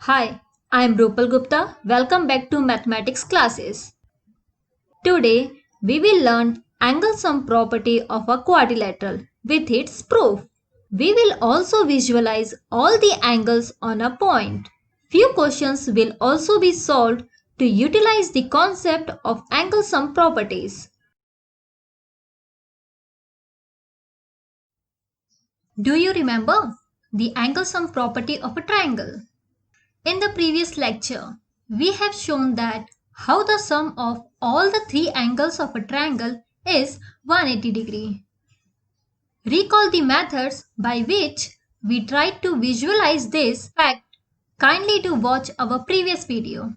Hi, I am Rupal Gupta. Welcome back to mathematics classes. Today we will learn angle sum property of a quadrilateral with its proof. We will also visualize all the angles on a point. Few questions will also be solved to utilize the concept of angle sum properties. Do you remember the angle sum property of a triangle? In the previous lecture, we have shown that how the sum of all the three angles of a triangle is 180 degree. Recall the methods by which we tried to visualize this fact. Kindly to watch our previous video.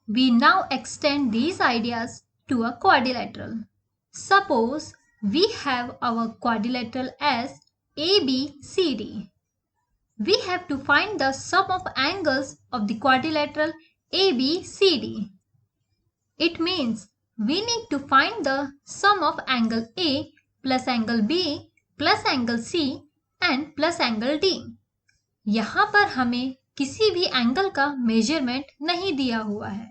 We now extend these ideas to a quadrilateral. Suppose we have our quadrilateral as ABCD. We have to find the sum of angles of the quadrilateral ABCD. It means we need to find the sum of angle A plus angle B plus angle C and plus angle D. यहाँ पर हमें किसी भी angle का measurement नहीं दिया हुआ है.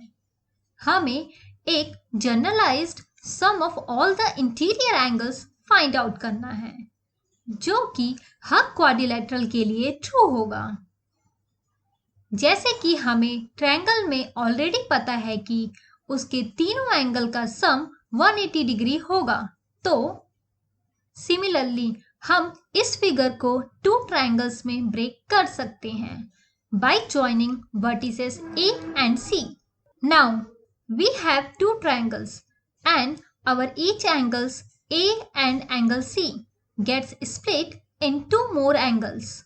हमें एक generalised sum of all the interior angles find out करना है जो कि हर क्वाड्रिलेटरल के लिए ट्रू होगा. जैसे कि हमें ट्रायंगल में ऑलरेडी पता है कि उसके तीनों एंगल का सम 180 डिग्री होगा, तो सिमिलरली हम इस फिगर को टू ट्रायंगल्स में ब्रेक कर सकते हैं bye joining vertices A and C. Now we have two triangles and our each angles A and angle C gets split in two more angles.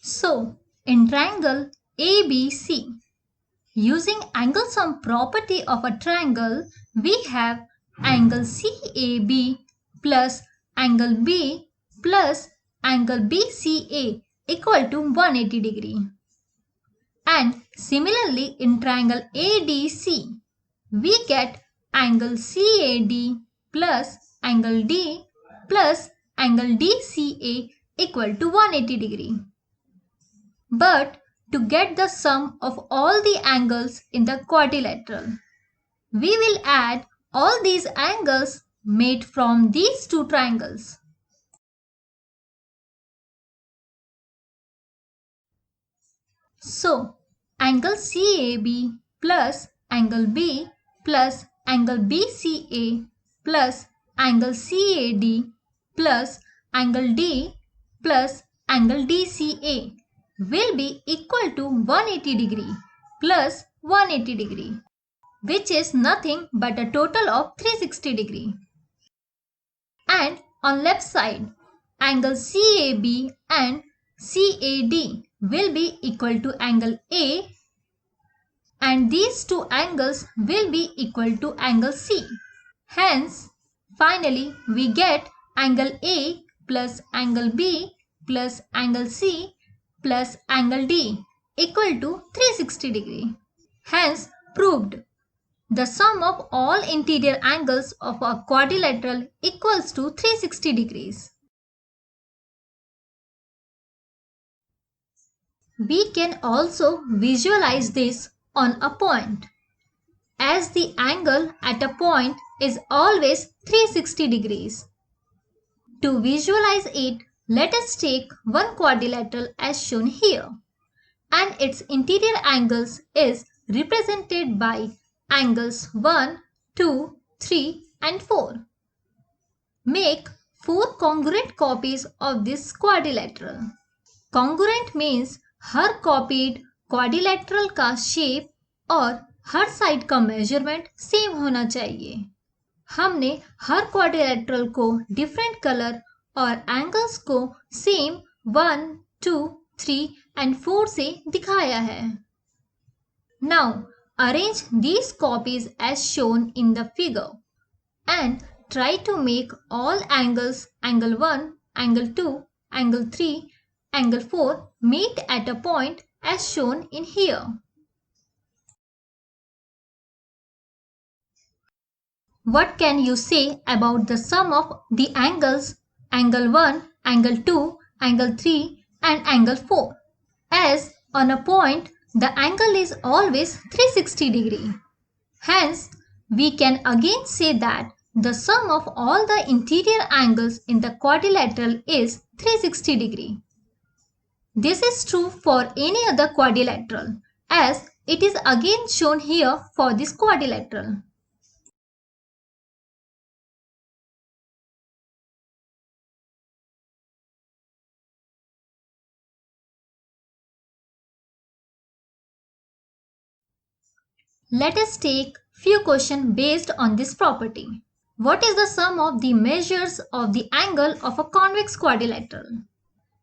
So, in triangle ABC, using angle sum property of a triangle, we have angle CAB plus angle B plus angle BCA equal to 180 degree. And similarly in triangle ADC, we get angle CAD plus angle D plus angle DCA equal to 180 degree. But to get the sum of all the angles in the quadrilateral, we will add all these angles made from these two triangles. So, angle CAB plus angle B plus angle BCA plus angle CAD plus angle D plus angle DCA will be equal to 180 degree plus 180 degree, which is nothing but a total of 360 degree. And on left side, angle CAB and CAD will be equal to angle A, and these two angles will be equal to angle C. Hence, finally we get angle A plus angle B plus angle C plus angle D equal to 360 degree. Hence, proved. The sum of all interior angles of a quadrilateral equals to 360 degrees. We can also visualize this on a point, as the angle at a point is always 360 degrees. To visualize it, let us take one quadrilateral as shown here, and its interior angles is represented by angles 1, 2, 3 and 4. Make 4 congruent copies of this quadrilateral. Congruent means her copied quadrilateral का shape और हर side का measurement same होना चाहिए. हमने हर quadrilateral को different colour और angles को same 1, 2, 3 and 4 से दिखाया है. Now arrange these copies as shown in the figure and try to make all angles angle 1, angle 2, angle 3, angle 4 meet at a point as shown in here. What can you say about the sum of the angles angle 1, angle 2, angle 3 and angle 4? As on a point, the angle is always 360 degree. Hence, we can again say that the sum of all the interior angles in the quadrilateral is 360 degree. This is true for any other quadrilateral, as it is again shown here for this quadrilateral. Let us take few questions based on this property. What is the sum of the measures of the angle of a convex quadrilateral?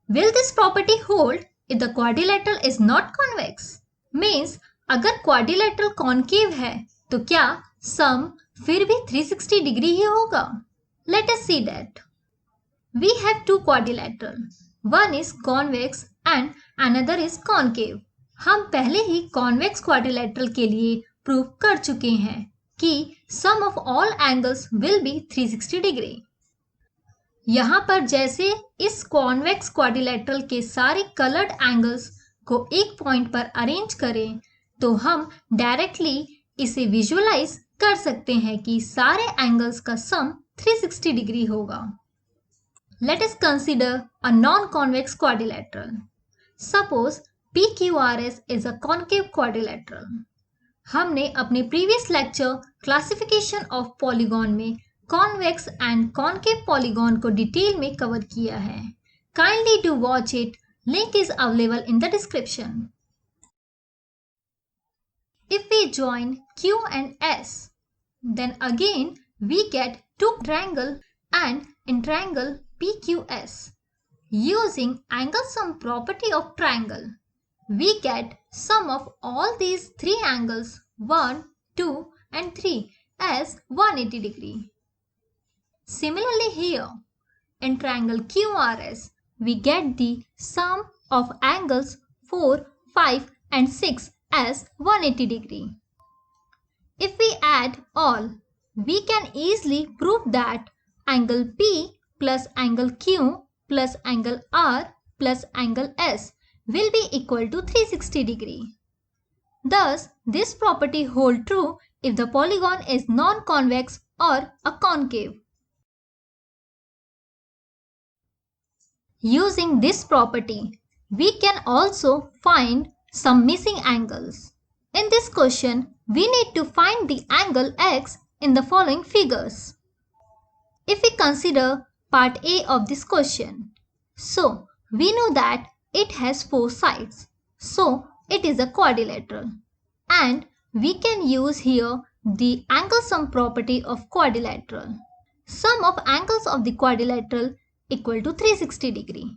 Will this property hold if the quadrilateral is not convex? Means अगर quadrilateral concave है तो क्या sum फिर भी 360 degree ही होगा? Let us see that. We have two quadrilateral. One is convex and another is concave. हम पहले ही convex quadrilateral के लिए प्रूव कर चुके हैं कि sum of all angles will be 360 degree. यहाँ पर जैसे इस कॉन्वेक्स क्वाड्रिलेटरल के सारे कलर्ड एंगल्स को एक पॉइंट पर अरेंज करें तो हम डायरेक्टली इसे विजुअलाइज कर सकते हैं कि सारे एंगल्स का सम 360 डिग्री होगा. Let us consider a non convex quadrilateral. Suppose PQRS is a concave quadrilateral. हमने अपने previous lecture classification of polygon में कॉन्वेक्स एंड कॉन्केव पॉलीगॉन को डिटेल में कवर किया है. Kindly do watch it. Link is available in the description. If we join Q and S, then again we get two triangle and in triangle PQS. Using angle sum property of triangle, we get sum of all these three angles 1, 2 and 3 as 180 degree. Similarly here, in triangle QRS, we get the sum of angles 4, 5 and 6 as 180 degree. If we add all, we can easily prove that angle P plus angle Q plus angle R plus angle S will be equal to 360 degree. Thus, this property holds true if the polygon is non-convex or a concave. Using this property, we can also find some missing angles. In this question, we need to find the angle X in the following figures. If we consider part A of this question, so we know that it has 4 sides. So it is a quadrilateral. And we can use here the angle sum property of quadrilateral. Sum of angles of the quadrilateral equal to 360 degree.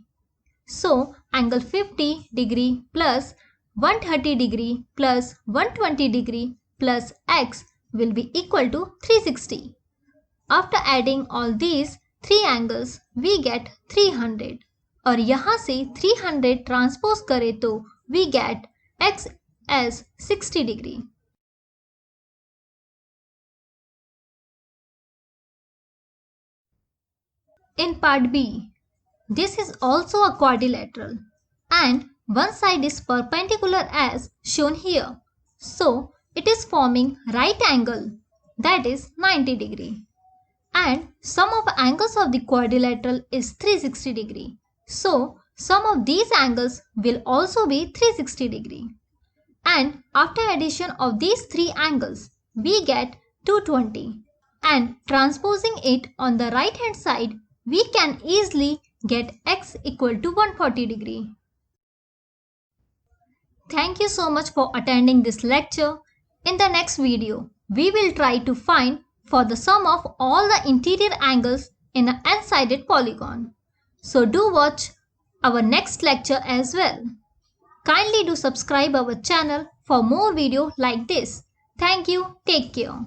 So angle 50 degree plus 130 degree plus 120 degree plus x will be equal to 360. After adding all these three angles, we get 300. और यहाँ से 300 transpose करें तो we get x as 60 degree. In part B, this is also a quadrilateral and one side is perpendicular as shown here. So it is forming right angle, that is 90 degree. And sum of angles of the quadrilateral is 360 degree. So sum of these angles will also be 360 degree. And after addition of these three angles, we get 220. And transposing it on the right hand side, we can easily get x equal to 140 degree. Thank you so much for attending this lecture. In the next video, we will try to find for the sum of all the interior angles in an n-sided polygon. So do watch our next lecture as well. Kindly do subscribe our channel for more videos like this. Thank you. Take care.